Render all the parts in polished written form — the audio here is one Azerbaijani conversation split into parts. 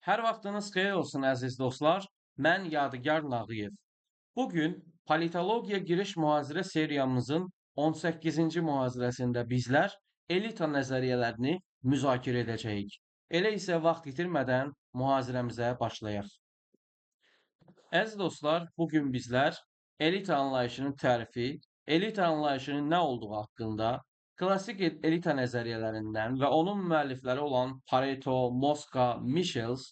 Hər vaxtınız xeyir olsun əziz dostlar. Mən Yadigar Nağıyev. Bugün politologiya giriş mühazirə seriyamızın 18-ci mühazirəsində bizlər elita nəzəriyyələrini müzakirə edəcəyik. Elə isə vaxt itirmədən mühazirəmizə başlayaq. Əziz dostlar, bugün bizlər elita anlayışının tərifi, elita anlayışının nə olduğu haqqında, klassik elita nəzəriyyələrindən və onun müəllifləri olan Pareto, Mosca, Michels,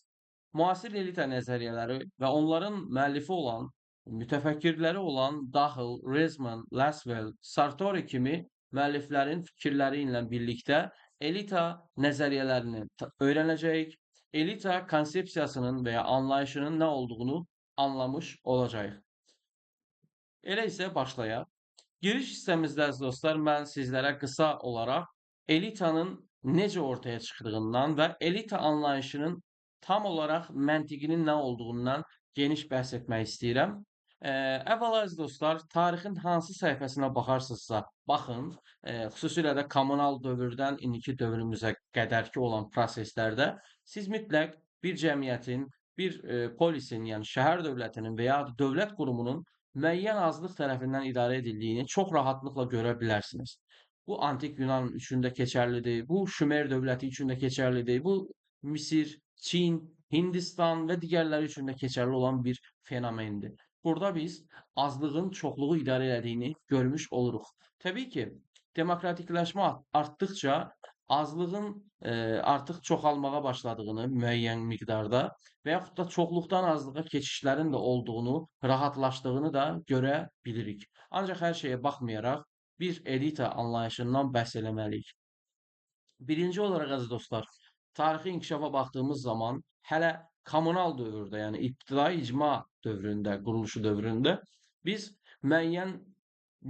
müasir elita nəzəriyyələri və onların müəllifi olan, mütəfəkkirləri olan Dahl, Rezman, Laswell, Sartori kimi müəlliflərin fikirləri ilə birlikdə elita nəzəriyyələrini öyrənəcəyik. Elita konsepsiyasının və ya anlayışının nə olduğunu anlamış olacağıq. Elə isə başlayaq. Giriş hissəmizdə əziz dostlar, mən sizlərə qısa olaraq elitanın necə ortaya çıxdığından və elita anlayışının tam olaraq məntiqinin nə olduğundan geniş bəhs etmək istəyirəm. Əvvəla əziz dostlar, tarixin hansı səhifəsinə baxarsınızsa baxın, xüsusilə də kommunal dövrdən indiki dövrümüzə qədərki olan proseslərdə siz mütləq bir cəmiyyətin, bir polisin, yəni şəhər dövlətinin və ya dövlət qurumunun müəyyən azlıq tərəfindən idarə edildiyini çox rahatlıqla görə bilərsiniz. Bu antik Yunan üçün də keçərlidir, bu Şumer dövləti üçün də keçərlidir, bu Misir, Çin, Hindistan və digərləri üçün də keçərli olan bir fenomendir. Burada biz azlığın çoxluğu idarə elədiyini görmüş oluruq. Təbii ki, demokratikləşmə artdıqca azlığın artıq çoxalmağa başladığını müəyyən miqdarda və yaxud da çoxluqdan azlığa keçişlərin də olduğunu, rahatlaşdığını da görə bilirik. Ancaq hər şeyə baxmayaraq bir elita anlayışından bəhs eləməliyik. Birinci olaraq əziz dostlar, tarixi inkişafa baxdığımız zaman hələ kommunal dövrdə, yəni ibtidai icma dövründə, quruluşu dövründə biz müəyyən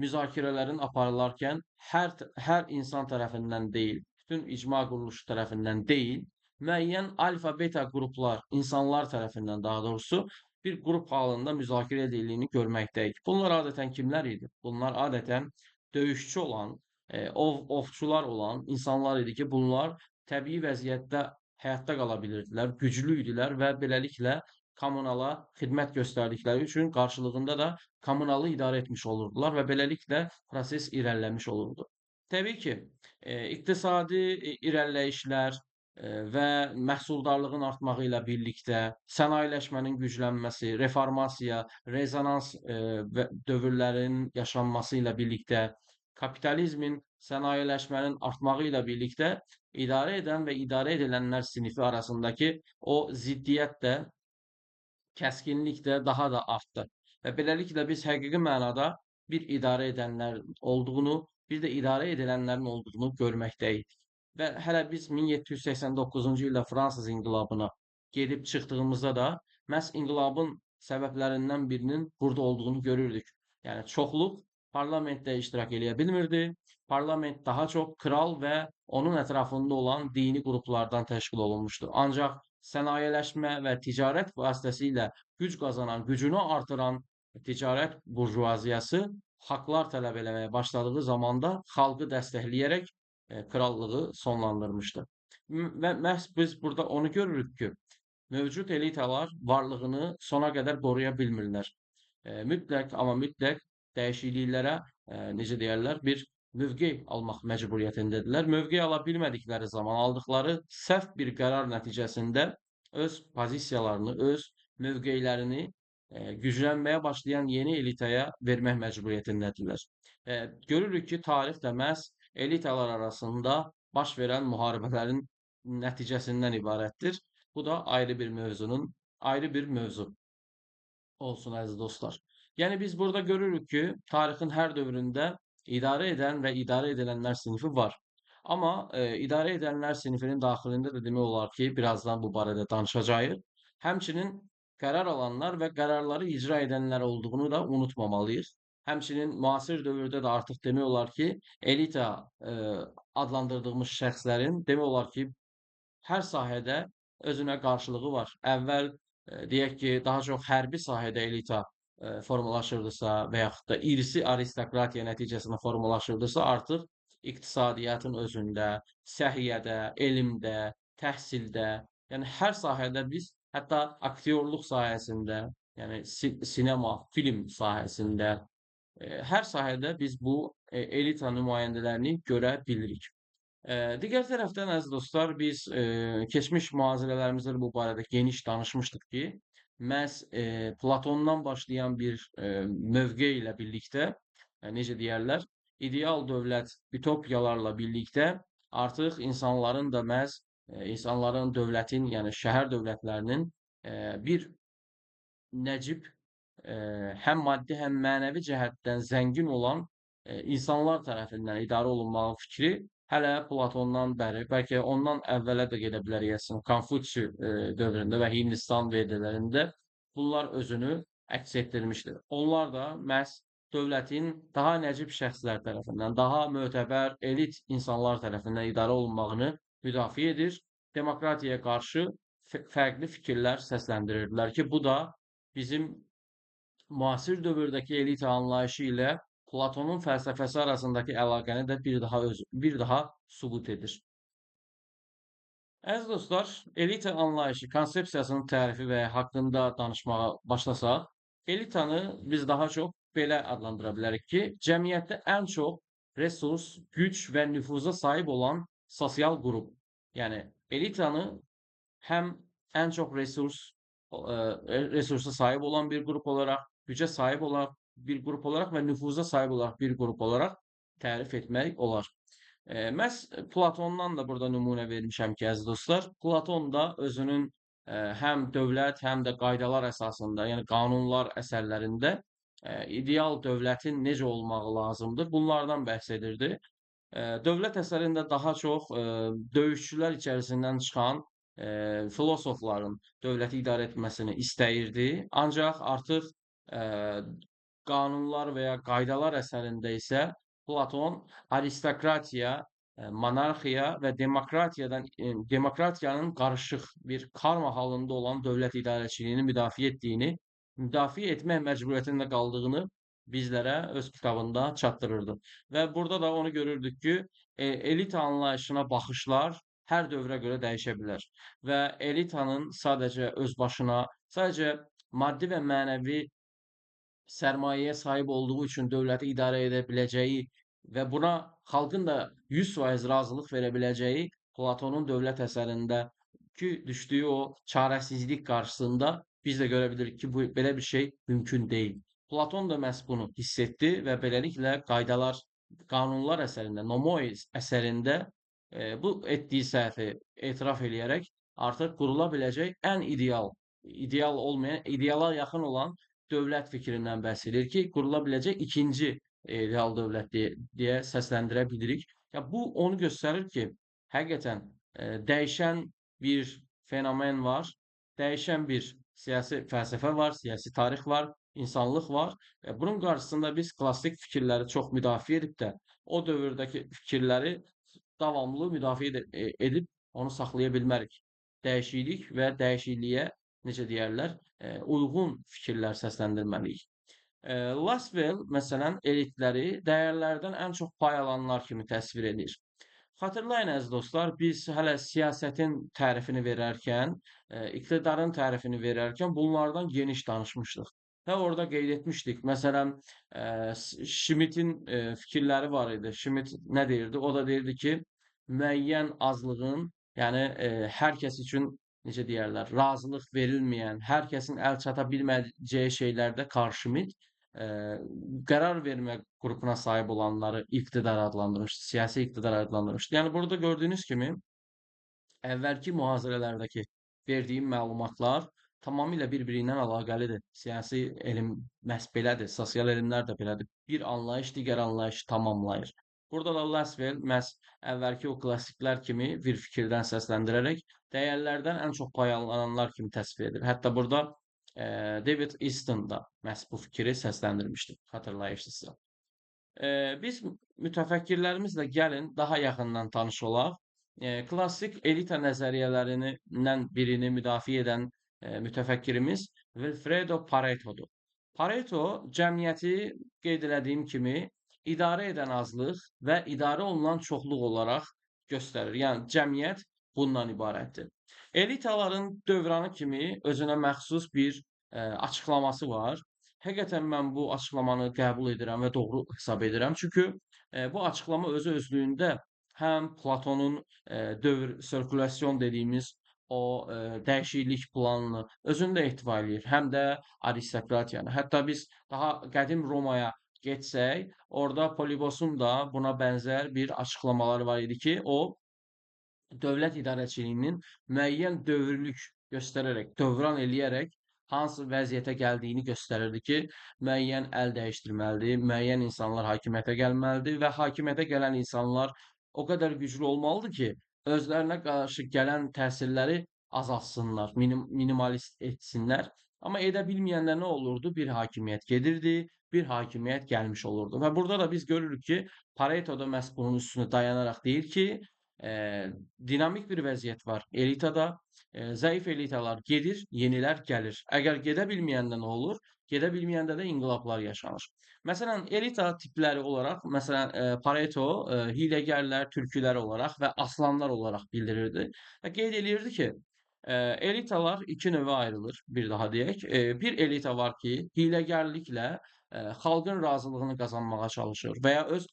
müzakirələrin aparılarkən hər insan tərəfindən deyil, bütün icma quruluşu tərəfindən deyil, müəyyən alfa, beta qruplar, insanlar tərəfindən daha doğrusu bir qrup halında müzakirə edildiyini görməkdəyik. Bunlar adətən kimlər idi? Bunlar adətən döyüşçü olan, ovçular olan insanlar idi ki, bunlar təbii vəziyyətdə həyatda qala bilirdilər, güclü idilər və beləliklə kommunala xidmət göstərdikləri üçün qarşılığında da kommunalı idarə etmiş olurdular və beləliklə proses irəliləmiş olurdu. Təbii ki, iqtisadi irəliləyişlər və məhsuldarlığın artmağı ilə birlikdə sənayeləşmənin güclənməsi, reformasiya, rezonans dövrlərinin yaşanması ilə birlikdə kapitalizmin sənayeleşmənin artmağı ilə birlikdə idarə edən və idarə edilənlər sinifi arasındakı o ziddiyyət də, kəskinlik də daha da artdı. Və beləliklə biz həqiqi mənada bir idarə edənlər olduğunu, bir də idarə edilənlərin olduğunu görməkdəyik. Və hələ biz 1789-cu ildə Fransız inqilabına gedib çıxdığımızda da məhz inqilabın səbəblərindən birinin burada olduğunu görürdük. Yəni çoxluq parlamentdə iştirak eləyə bilmirdi. Parlament daha çox kral və onun ətrafında olan dini qruplardan təşkil olunmuşdu. Ancaq sənayeleşmə və ticarət vasitəsilə güc qazanan, gücünü artıran ticarət burjuvaziyası haqlar tələb eləməyə başladığı zamanda xalqı dəstəkləyərək krallığı sonlandırmışdı. Və məhz biz burada onu görürük ki, mövcud elitalar varlığını sona qədər qoruya bilmirlər. Mütləq, amma mütləq dəyişikliklərə, necə deyərlər, bir mövqe almaq məcburiyyətindədirlər. Mövqe ala bilmədikləri zaman aldıqları səhv bir qərar nəticəsində öz pozisiyalarını, öz mövqelərini güclənməyə başlayan yeni elitaya vermək məcburiyyətindədirlər. Görürük ki, tarix də məhz elitalar arasında baş verən müharibələrin nəticəsindən ibarətdir. Bu da ayrı bir mövzunun, ayrı bir mövzu olsun əziz dostlar. Yəni biz burada görürük ki, tarixin hər dövründə idarə edən və idarə edilənlər sinifi var. Amma idarə edənlər sinifinin daxilində də demək olar ki, birazdan bu barədə danışacağıq. Həmçinin qərar alanlar və qərarları icra edənlər olduğunu da unutmamalıyıq. Həmçinin müasir dövrdə də artıq demək olar ki, elita adlandırdığımız şəxslərin demək olar ki, hər sahədə özünə qarşılığı var. Əvvəl deyək ki, daha çox hərbi sahədə elita formalaşırdısa və yaxud da irsi aristokratiya nəticəsində formalaşırdısa, artıq iqtisadiyyatın özündə, səhiyyədə, elmdə, təhsildə, Yəni hər sahədə biz, hətta aktyorluq sahəsində, yəni sinema, film sahəsində, hər sahədə biz bu elita nümayəndələrini görə bilirik. Digər tərəfdən əziz dostlar, biz keçmiş mühazirələrimizdə də bu barədə geniş danışmışdıq ki, məhz Platondan başlayan bir mövqe ilə birlikdə, necə deyərlər, ideal dövlət utopiyalarla birlikdə artıq insanların da məhz insanların, dövlətin, yəni şəhər dövlətlərinin bir nəcib həm maddi, həm mənəvi cəhətdən zəngin olan insanlar tərəfindən idarə olunmağı fikri hələ Platondan bəri, bəlkə ondan əvvələ də gedə bilər deyəsən, Konfutsi dövründə və Hindistan vedələrində bunlar özünü əks etdirmişdir. Onlar da məhz dövlətin daha nəcib şəxslər tərəfindən, daha mötəbər elit insanlar tərəfindən idarə olunmağını müdafiə edir, demokratiyaya qarşı fərqli fikirlər səsləndirirdilər ki, bu da bizim müasir dövrdəki elita anlayışı ilə Platonun fəlsəfəsi arasındakı əlaqəni də bir daha sübut edir. Əziz dostlar, elita anlayışı, konsepsiyasının tərifi və haqqında danışmağa başlasaq, elitanı biz daha çox belə adlandıra bilərik ki, cəmiyyətdə ən çox resurs, güc və nüfuza sahib olan sosial qrup. Yəni elitanı həm ən çox resursa sahib olan bir qrup olaraq, gücə sahib olan bir qrup olaraq və nüfuza sahib olaraq bir qrup olaraq tərif etmək olar. Məhz Platondan da burada nümunə vermişəm ki, əziz dostlar, Platon da özünün həm dövlət, həm də qaydalar əsasında, yəni qanunlar əsərlərində ideal dövlətin necə olmağı lazımdır, bunlardan bəhs edirdi. Dövlət əsərində daha çox döyüşçülər içərisindən çıxan filosofların dövləti idarə etməsini istəyirdi. Ancaq artıq e, qanunlar və ya qaydalar əsərində isə Platon aristokratiya, monarxiya və demokratiyanın qarışıq bir karma halında olan dövlət idarəçiliyini müdafiə etmək məcburiyyətində qaldığını bizlərə öz kitabında çatdırırdı. Və burada da onu görürdük ki, elita anlayışına baxışlar hər dövrə görə dəyişə bilər və elitanın sadəcə öz başına, sadəcə maddi və mənəvi sərmayəyə sahib olduğu üçün dövləti idarə edə biləcəyi və buna xalqın da 100% razılıq verə biləcəyi Platonun dövlət əsərindəki düşdüyü o çarəsizlik qarşısında biz də görə bilirik ki, belə bir şey mümkün deyil. Platon da məhz bunu hiss etdi və beləliklə qanunlar əsərində, Nomois əsərində bu etdiyi səhvi etiraf eləyərək artıq qurula biləcək ən ideal olmayan, ideala yaxın olan dövlət fikrindən bəhs edir ki, qurula biləcək ikinci real dövlət deyə səsləndirə bilirik. Ya bu onu göstərir ki, həqiqətən dəyişən bir fenomen var, dəyişən bir siyasi fəlsəfə var, siyasi tarix var, insanlıq var. Bunun qarşısında biz klassik fikirləri çox müdafiə edib də o dövrdəki fikirləri davamlı müdafiə edib onu saxlaya bilmərik. Dəyişiklik və dəyişikliyə necə deyərlər, uyğun fikirlər səsləndirməliyik. Laswell, məsələn, elitləri dəyərlərdən ən çox pay alanlar kimi təsvir edir. Xatırlayın əziz dostlar, biz hələ siyasətin tərifini verərkən, iqtidarın tərifini verərkən bunlardan geniş danışmışdıq. Və orada qeyd etmişdik. Məsələn, Schmidtin fikirləri var idi. Schmidt nə deyirdi? O da deyirdi ki, müəyyən azlığın, yəni hər kəs üçün necə deyərlər, razılıq verilməyən, hər kəsin əl çata bilməyəcəyi şeylərdə Karl Schmidt qərar vermə qrupuna sahib olanları iqtidar adlandırmışdı, siyasi iqtidar adlandırmışdı. Yəni burada gördüyünüz kimi əvvəlki mühazirələrdəki verdiyim məlumatlar tamamilə bir-biri ilə əlaqəlidir. Siyasi elm məhz belədir, sosial elmlər də belədir. Bir anlayış digər anlayışı tamamlayır. Burada da Laswell məhz əvvəlki o klassiklər kimi bir fikirdən səsləndirərək dəyərlərdən ən çox pay alanlar kimi təsvir edir. Hətta burada David Easton da məhz bu fikri səsləndirmişdi, xatırlayırsınızsa. Biz mütəfəkkirlərimizlə gəlin daha yaxından tanış olaq. Klassik elita nəzəriyyələrindən birini müdafiə edən mütəfəkkirimiz Wilfredo Pareto'dur. Pareto cəmiyyəti qeyd elədiyim kimi idarə edən azlıq və idarə olunan çoxluq olaraq göstərir. Yəni cəmiyyət bundan ibarətdir. Elitaların dövranı kimi özünə məxsus bir açıqlaması var. Həqiqətən mən bu açıqlamanı qəbul edirəm və doğru hesab edirəm. Çünki bu açıqlama özü özlüyündə həm Platonun dövr sirkulyasyon dediyimiz o dəyişiklik planını özündə ehtiva eləyir, həm də aristokratiyanı. Hətta biz daha qədim Romaya getsək, orada Polibosun da buna bənzər bir açıqlamaları var idi ki, o dövlət idarəçiliyinin müəyyən dövrlük göstərərək, dövran eləyərək hansı vəziyyətə gəldiyini göstərirdi ki, müəyyən əl dəyişdirməlidir, müəyyən insanlar hakimiyyətə gəlməlidir və hakimiyyətə gələn insanlar o qədər güclü olmalıdır ki, özlərinə qarşı gələn təsirləri azaltsınlar, minimalist etsinlər. Amma edə bilməyəndə nə olurdu? Bir hakimiyyət gedirdi, bir hakimiyyət gəlmiş olurdu. Və burada da biz görürük ki, Pareto da məhz bunun üstünə dayanaraq deyir ki, dinamik bir vəziyyət var elitada. Zəif elitalar gedir, yenilər gəlir. Əgər gedə bilməyəndə nə olur? Gedə bilməyəndə də inqilablar yaşanır. Məsələn, elita tipləri olaraq, məsələn, Pareto hiyləgərlər, tülkülər olaraq və aslanlar olaraq bildirirdi və qeyd eləyirdi ki, elitalar iki növə ayrılır, bir daha deyək. Bir elita var ki, hiyləgərliklə xalqın razılığını qazanmağa çalışır və ya öz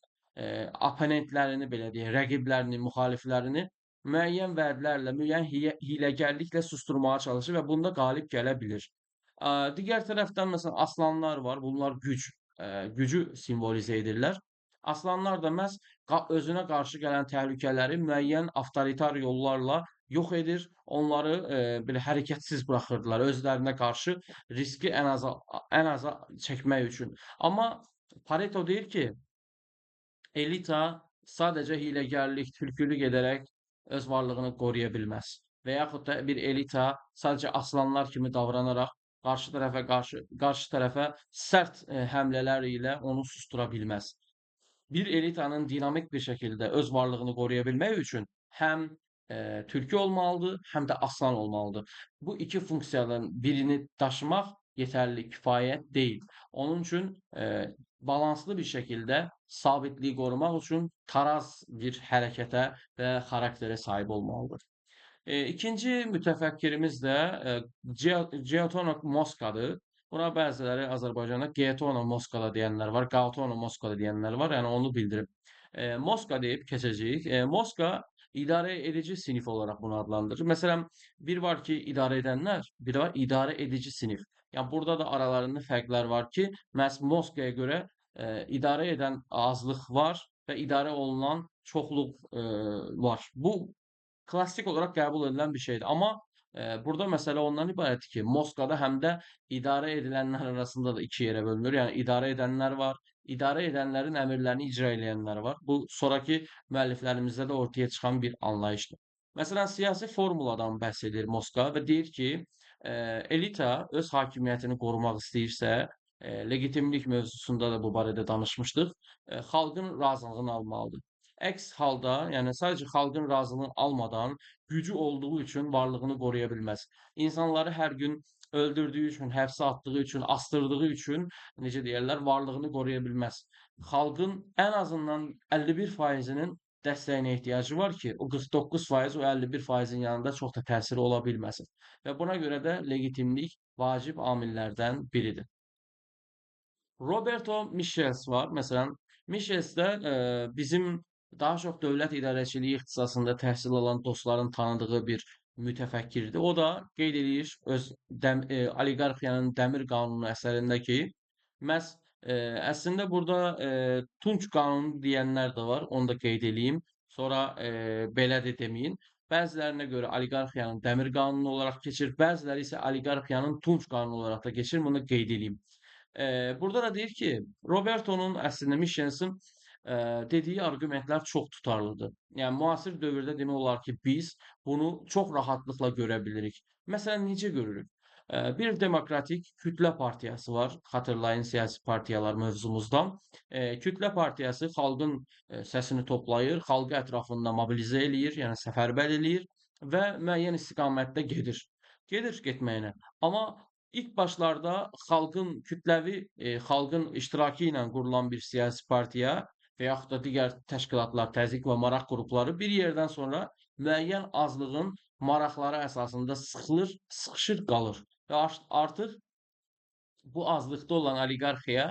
oponentlərini belə deyək, rəqiblərini, müxaliflərini müəyyən vədlərlə, müəyyən hiyləgərliklə susturmağa çalışır və bunda qalib gələ bilir. Digər tərəfdən məsələn aslanlar var. Bunlar gücü simvolizə edirlər. Aslanlar da məhz özünə qarşı gələn təhlükələri müəyyən avtoritar yollarla yox edir. Onları belə hərəkətsiz buraxırdılar özlərinə qarşı riski ən aza çəkmək üçün. Amma Pareto deyir ki, elita sadəcə hiyləgərlik, tülkülük edərək öz varlığını qoruya bilməz. Və yaxud da bir elita sadəcə aslanlar kimi davranaraq qarşı tərəfə sərt həmlələr ilə onu sustura bilməz. Bir elitanın dinamik bir şəkildə öz varlığını qoruya bilmək üçün həm tülkü olmalıdır, həm də aslan olmalıdır. Bu iki funksiyadan birini daşımaq yetərli, kifayət deyil. Onun üçün balanslı bir şəkildə sabitliyi qorumaq üçün taraz bir hərəkətə və xarakterə sahib olmalıdır. İkinci mütəfəkkirimiz də Giacomo Moscadır. Buna bəziləri Azərbaycanda Gaetano Mosca da deyənlər var, Gaetano Mosca da deyənlər var. Yəni onu bildirib. Mosca deyib keçəcəyik. Mosca idarə edici sinif olaraq bunu adlandırır. Məsələn, bir var ki, idarə edənlər, bir də var idarə edici sinif. Yəni burada da aralarında fərqlər var ki, məhz Mosca'ya görə idarə edən azlıq var və idarə olunan çoxluq var. Bu klassik olaraq qəbul edilən bir şeydir. Amma burada məsələ ondan ibarətdir ki, Moskvada həm də idarə edilənlər arasında da iki yerə bölünür. Yəni idarə edənlər var, idarə edənlərin əmrlərini icra edənlər var. Bu sonrakı müəlliflərimizdə də ortaya çıxan bir anlayışdır. Məsələn, siyasi formuladan bəhs edir Moskva və deyir ki, elita öz hakimiyyətini qorumaq istəyirsə, legitimlik mövzusunda da bu barədə danışmışdıq, xalqın razılığını almalıdır. Əks halda, yəni sadəcə xalqın razılığını almadan gücü olduğu üçün varlığını qoruya bilməz. İnsanları hər gün öldürdüyü üçün, həbsə atdığı üçün, asdırdığı üçün, necə deyərlər, varlığını qoruya bilməz. Xalqın ən azından 51%-nin dəstəyinə ehtiyacı var ki, o 49% o 51%-in yanında çox da təsiri ola bilməsin. Və buna görə də legitimlik vacib amillərdən biridir. Roberto Michels var. Məsələn, Michels də bizim daha çox dövlət idarəçiliyi ixtisasında təhsil alan dostların tanıdığı bir mütəfəkkirdir. O da qeyd eləyir öz oliqarxiyanın Dəmir Qanunu əsərində ki, məhz əslində burada Tunç qanunu deyənlər də var. Onu da qeyd eləyim. Sonra belə də deməyin. Bəzilərinə görə oliqarxiyanın Dəmir qanunu olaraq keçir, bəziləri isə oliqarxiyanın Tunç qanunu olaraq da keçir. Bunu qeyd eləyim. Burada da deyir ki, Roberto'nun əslində Michels'in dediyi arqumentlər çox tutarlıdır. Yəni müasir dövrdə demək olar ki, biz bunu çox rahatlıqla görə bilirik. Məsələn, necə görürük? Bir demokratik kütlə partiyası var. Xatırlayın siyasi partiyalar mövzumuzdan. Kütlə partiyası xalqın səsini toplayır, xalqı ətrafında mobilizə eləyir, yəni səfərbər eləyir və müəyyən istiqamətdə gedir. Gedir getməyinə. Amma İlk başlarda xalqın kütləvi, xalqın iştirakı ilə qurulan bir siyasi partiya və yaxud da digər təşkilatlar, təzyiq və maraq qrupları bir yerdən sonra müəyyən azlığın maraqları əsasında sıxışır qalır və artıq bu azlıqda olan oliqarxiya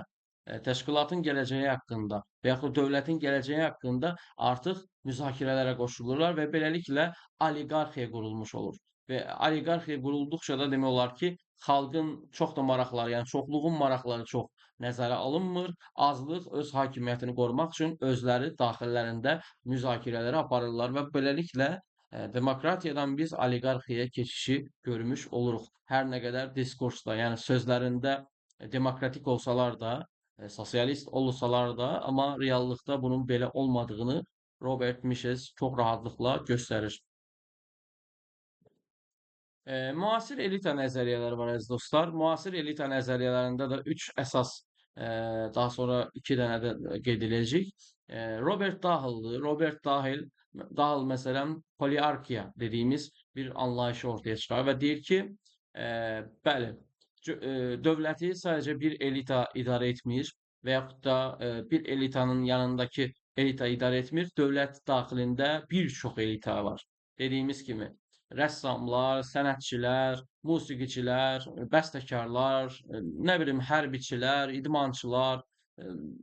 təşkilatın gələcəyi haqqında və yaxud dövlətin gələcəyi haqqında artıq müzakirələrə qoşulurlar və beləliklə oliqarxiya qurulmuş olur. Və oliqarxiya qurulduqca da demək olar ki, xalqın çox da maraqları, yəni çoxluğun maraqları çox nəzərə alınmır. Azlıq öz hakimiyyətini qorumaq üçün özləri daxillərində müzakirələri aparırlar və beləliklə demokratiyadan biz oliqarxiyaya keçişi görmüş oluruq. Hər nə qədər diskursda, yəni sözlərində demokratik olsalar da, sosialist olsalar da, amma reallıqda bunun belə olmadığını Robert Mises çox rahatlıqla göstərir. Müasir elita nəzəriyyələri var əziz dostlar. Müasir elita nəzəriyyələrində də üç əsas, daha sonra iki dənə də qeyd edəcəyik. Robert Dahill'dır. Robert Dahill məsələn poliarxiya dediyimiz bir anlayışı ortaya çıxarır və deyir ki, bəli, dövləti sadəcə bir elita idarə etmir və yaxud da bir elitanın yanındakı elita idarə etmir. Dövlət daxilində bir çox elita var. Dediyimiz kimi rəssamlar, sənətçilər, musiqiçilər, bəstəkarlar, nə bilim hərbiçilər, idmançılar,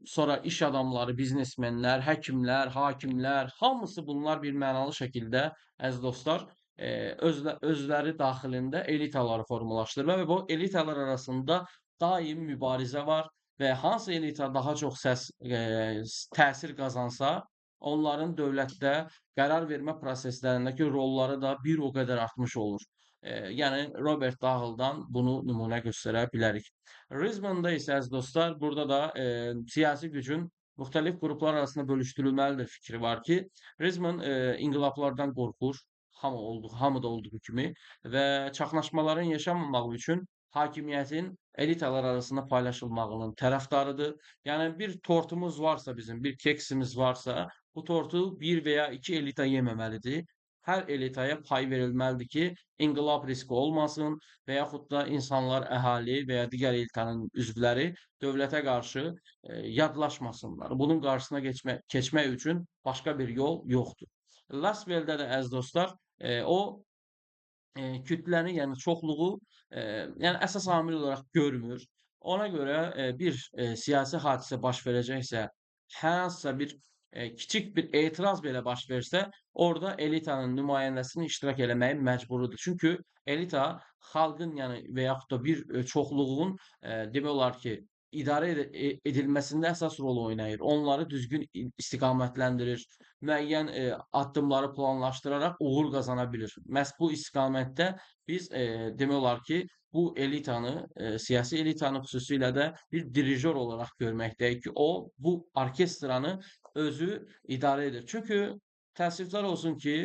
sonra iş adamları, biznesmenlər, həkimlər, hakimlər, hamısı bunlar bir mənalı şəkildə əziz dostlar, özləri daxilində elitaları formalaşdırırlar və bu elitalar arasında daim mübarizə var və hansı elita daha çox təsir qazansa, onların dövlətdə qərar vermə proseslərindəki rolları da bir o qədər artmış olur. Yəni Robert Dahill'dan bunu nümunə göstərə bilərik. Rizman'da isə əziz dostlar, burada da siyasi gücün müxtəlif qruplar arasında bölüşdürülməlidir fikri var ki, Rizman inqilablardan qorxur, hamı da olduğu kimi və çaxnaşmaların yaşanmaması üçün hakimiyyətin elitalar arasında paylaşılmağının tərəfdarıdır. Yəni bir tortumuz varsa bizim, bir keksimiz varsa, bu tortu bir veya iki elita yeməməlidir. Hər elitaya pay verilməlidir ki, inqilab riski olmasın və yaxud da insanlar, əhali və ya digər elitanın üzvləri dövlətə qarşı yadlaşmasınlar. Bunun qarşısına keçmək üçün başqa bir yol yoxdur. Lasveldə də əziz dostlar, o kütləni, yəni çoxluğu, yəni əsas amil olaraq görmür. Ona görə bir siyasi hadisə baş verəcəksə, hər hansısa bir kiçik bir etiraz belə baş versə, orada elitanın nümayəndəsinin iştirak eləməyə məcburudur. Çünki elita xalqın, yəni və yaxud da bir çoxluğun demək olar ki, idarə edilməsində əsas rol oynayır. Onları düzgün istiqamətləndirir, müəyyən addımları planlaşdıraraq uğur qazana bilir. Məhz bu istiqamətdə biz demək olar ki, bu elitanı, siyasi elitanı xüsusilə də bir dirijor olaraq görməkdəyik ki, o bu orkestranı özü idarə edir. Çünki təəssüflər olsun ki,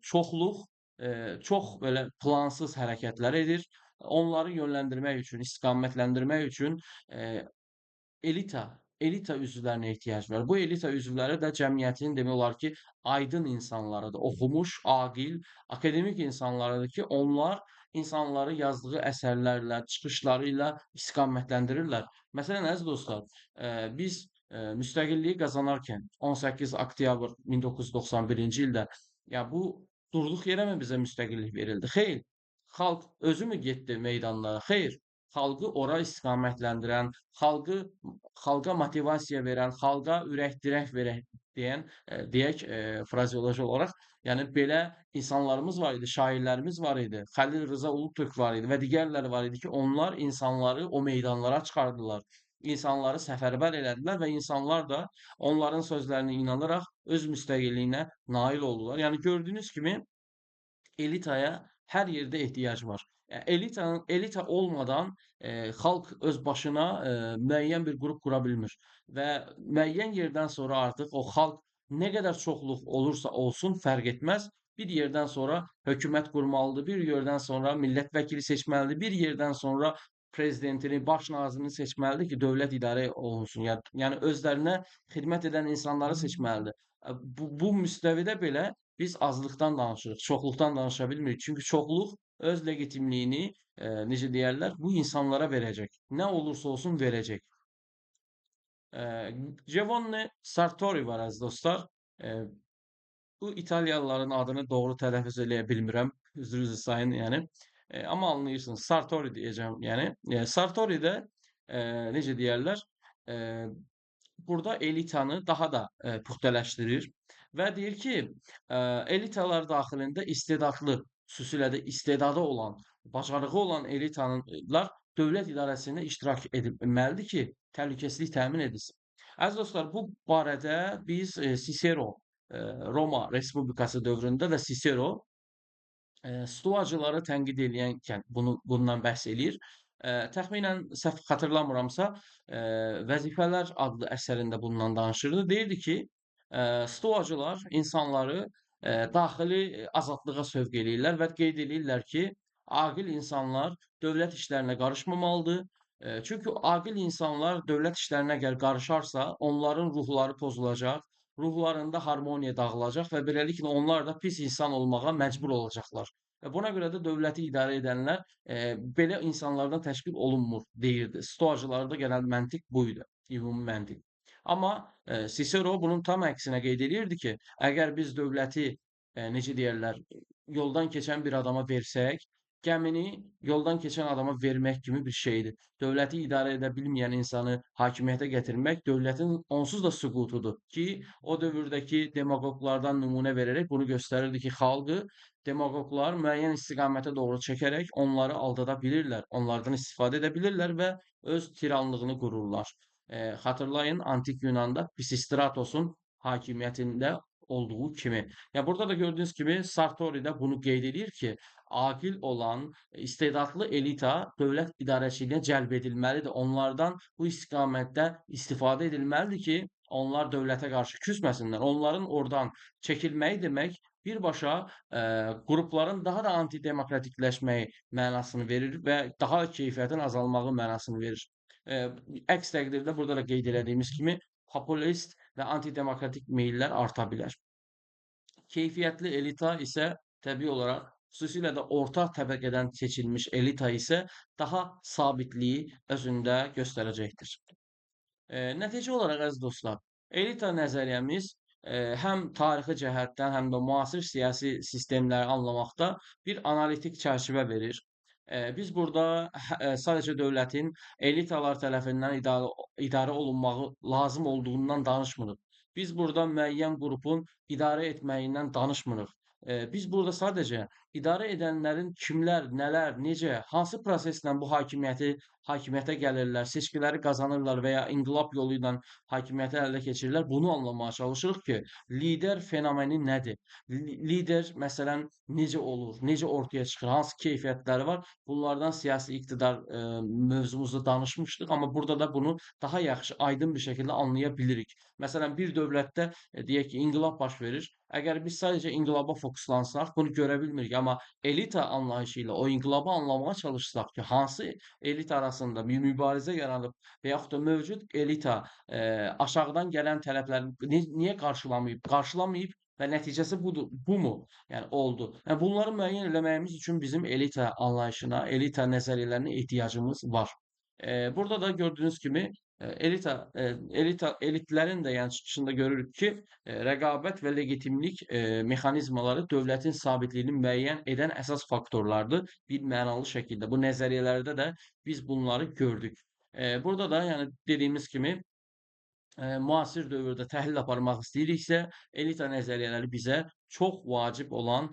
çoxluq çox belə plansız hərəkətlər edir. Onları yönləndirmək üçün, istiqamətləndirmək üçün elita üzvlərinə ehtiyac var. Bu elita üzvləri də cəmiyyətin demək olar ki, aydın insanlarıdır. Oxumuş, aqil, akademik insanlarıdır ki, onlar insanları yazdığı əsərlərlə, çıxışları ilə istiqamətləndirirlər. Məsələn, əziz dostlar, biz müstəqilliyi qazanarkən 18 oktyabr 1991-ci ildə ya bu durduq yerəmi bizə müstəqillik verildi? Xeyr. Xalq özü mü getdi meydanlara? Xeyr. Xalqı ora istiqamətləndirən, xalqa motivasiya verən, xalqa ürək-dirək verən deyən, deyək, frazeoloji olaraq, yəni belə insanlarımız var idi, şairlərimiz var idi, Xəlil Rza Ulutürk var idi və digərləri var idi ki, onlar insanları o meydanlara çıxardılar. İnsanları səfərbər elədilər və insanlar da onların sözlərinə inanaraq öz müstəqilliyinə nail oldular. Yəni gördüyünüz kimi elitaya hər yerdə ehtiyac var. Elita olmadan xalq öz başına müəyyən bir qrup qura bilmir və müəyyən yerdən sonra artıq o xalq nə qədər çoxluq olursa olsun fərq etməz. Bir yerdən sonra hökumət qurmalıdır, bir yerdən sonra millət vəkili seçməlidir, bir yerdən sonra prezidentini, baş nazirini seçməlidir ki, dövlət idarə olunsun. Yəni özlərinə xidmət edən insanları seçməlidir. Bu müstəvidə belə biz azlıqdan danışırıq, çoxluqdan danışa bilmirik. Çünki çoxluq öz legitimliyini, necə deyərlər, bu insanlara verəcək. Nə olursa olsun verəcək. Giovanni Sartori var əziz dostlar. Bu İtalyalıların adını doğru tələffüz eləyə bilmirəm. üzr sayın yani. Amma anlayırsınız. Sartori deyəcəm yəni. Sartori də, necə deyərlər, eee, burada elitanı daha da, puxtələşdirir və deyir ki, elitalar daxilində istedadlı, xüsusilə də istedadı olan, bacarığı olan elitanlar dövlət idarəsində iştirak edilməlidir ki, təhlükəsizlik təmin edilsin. Əziz dostlar, bu barədə biz, Sisero, Roma Respublikası dövründə də Sisero Stoacıları tənqid eləyənkən bundan bəhs eləyir. Təxminən səhv xatırlamıramsa, Vəzifələr adlı əsərində bundan danışırdı. Deyirdi ki, Stoacılar insanları daxili azadlığa sövq eləyirlər və qeyd eləyirlər ki, aqil insanlar dövlət işlərinə qarışmamalıdır. Çünki aqil insanlar dövlət işlərinə əgər qarışarsa, onların ruhları pozulacaq, ruhlarında harmoniya dağılacaq və beləliklə onlar da pis insan olmağa məcbur olacaqlar. Buna görə də dövləti idarə edənlər belə insanlardan təşkil olunmur deyirdi. Stoacılarda genel məntiq bu idi, ümumi məntiq. Amma Sisero bunun tam əksinə qeyd eləyirdi ki, əgər biz dövləti necə deyərlər, yoldan keçən bir adama versək, gəmini yoldan keçən adama vermək kimi bir şeydir. Dövləti idarə edə bilməyən insanı hakimiyyətə gətirmək dövlətin onsuz da süqutudur ki, o dövrdəki demaqoqlardan nümunə verərək bunu göstərirdi ki, xalqı demaqoqlar müəyyən istiqamətə doğru çəkərək onları aldada bilirlər, onlardan istifadə edə bilirlər və öz tiranlığını qururlar. Xatırlayın, antik Yunanda Pisistratos'un hakimiyyətində olduğu kimi. Ya burada da gördüğünüz gibi Sartori de bunu qeyd edir ki, aqil olan, istedadlı elita dövlət idarəçiliyinə cəlb edilməlidir. Onlardan bu istiqamətdə istifadə edilməlidir ki, onlar dövlətə qarşı küsməsinlər. Onların oradan çəkilməyi demək birbaşa qrupların daha da antidemokratikləşməyi mənasını verir və daha keyfiyyətin azalmağı mənasını verir. Əks təqdirdə burada da qeyd elədiyimiz kimi populist və antidemokratik meyillər arta bilər. Keyfiyyətli elita isə təbii olaraq, xüsusilə də orta təbəqədən seçilmiş elita isə daha sabitliyi özündə göstərəcəkdir. Nəticə olaraq əziz dostlar, elita nəzəriyyəmiz həm tarixi cəhətdən, həm də müasir siyasi sistemləri anlamaqda bir analitik çərçivə verir. Biz burada sadəcə dövlətin elitalar tərəfindən idarə olunmağı lazım olduğundan danışmırıq. Biz burada müəyyən qrupun idarə etməyindən danışmırıq. Biz burada sadəcə idarə edənlərin kimlər, nələr, necə, hansı proseslə bu hakimiyyətə gəlirlər, seçkiləri qazanırlar və ya inqilab yolu ilə hakimiyyəti ələ keçirirlər, bunu anlamağa çalışırıq ki, lider fenomeni nədir? Lider məsələn necə olur, necə ortaya çıxır, hansı keyfiyyətləri var? Bunlardan siyasi iqtidar mövzumuzda danışmışdıq, amma burada da bunu daha yaxşı, aydın bir şəkildə anlaya bilirik. Məsələn, bir dövlətdə deyək ki, inqilab baş verir. Əgər biz sadəcə inqilaba fokuslansaq, bunu görə bilmirik. Amma elita anlayışı ilə o inqilabı anlamağa çalışsaq ki, hansı elita arasında bir mübarizə yaranıb və yaxud da mövcud elita aşağıdan gələn tələbləri niyə qarşılamayıb və nəticəsi budur, bumu? Yəni oldu. Yəni bunları müəyyən eləməyimiz üçün bizim elita anlayışına, elita nəzəriyyələrinə ehtiyacımız var. Burada da gördüyünüz kimi elitlərin də yəni çıxışında görürük ki, rəqabət və legitimlik mexanizmaları dövlətin sabitliyini müəyyən edən əsas faktorlardır bir mənalı şəkildə. Bu nəzəriyyələrdə də biz bunları gördük. Burada da yəni dediyimiz kimi müasir dövrdə təhlil aparmaq istəyiriksə, elita nəzəriyyələri bizə çox vacib olan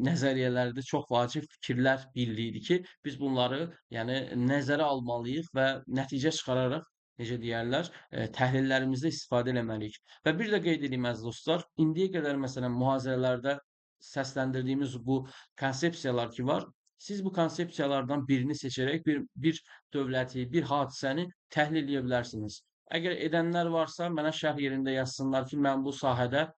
nəzəriyyələrdir, çox vacib fikirlər birliyidir ki, biz bunları yəni nəzərə almalıyıq və nəticə çıxararaq necə deyərlər, təhlillərimizdə istifadə eləməliyik. Və bir də qeyd edeyim əziz dostlar, indiyə qədər məsələn mühazirələrdə səsləndirdiyimiz bu konsepsiyalar ki var, siz bu konsepsiyalardan birini seçərək bir dövləti, bir hadisəni təhlil edə bilərsiniz. Əgər edənlər varsa, mənə şərh yerində yazsınlar ki, mən bu sahədə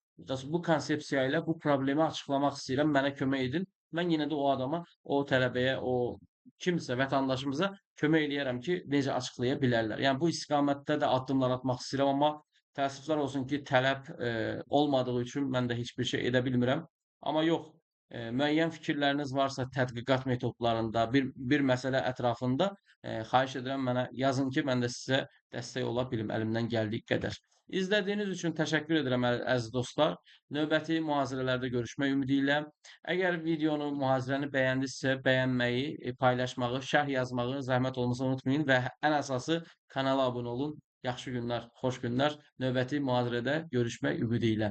bu konsepsiya ilə bu problemi açıqlamaq istəyirəm, mənə kömək edin. Mən yenə də o adama, o tələbəyə, o kimsə, vətəndaşımıza kömək eləyərəm ki, necə açıqlaya bilərlər. Yəni bu istiqamətdə də addımlar atmaq istəyirəm, amma təəssüflər olsun ki, tələb olmadığı üçün mən də heç bir şey edə bilmirəm. Amma yox, müəyyən fikirləriniz varsa tədqiqat metodlarında, bir məsələ ətrafında xahiş edirəm mənə yazın ki, mən də sizə dəstək ola bilim əlimdən gəldiyi qədər. İzlədiyiniz üçün təşəkkür edirəm əziz dostlar. Növbəti mühazirələrdə görüşmək ümidi ilə. Əgər videonu, mühazirəni bəyəndinizsə, bəyənməyi, paylaşmağı, şərh yazmağı zəhmət olmasa unutmayın və ən əsası kanala abunə olun. Yaxşı günlər, xoş günlər. Növbəti mühazirədə görüşmək ümidi ilə.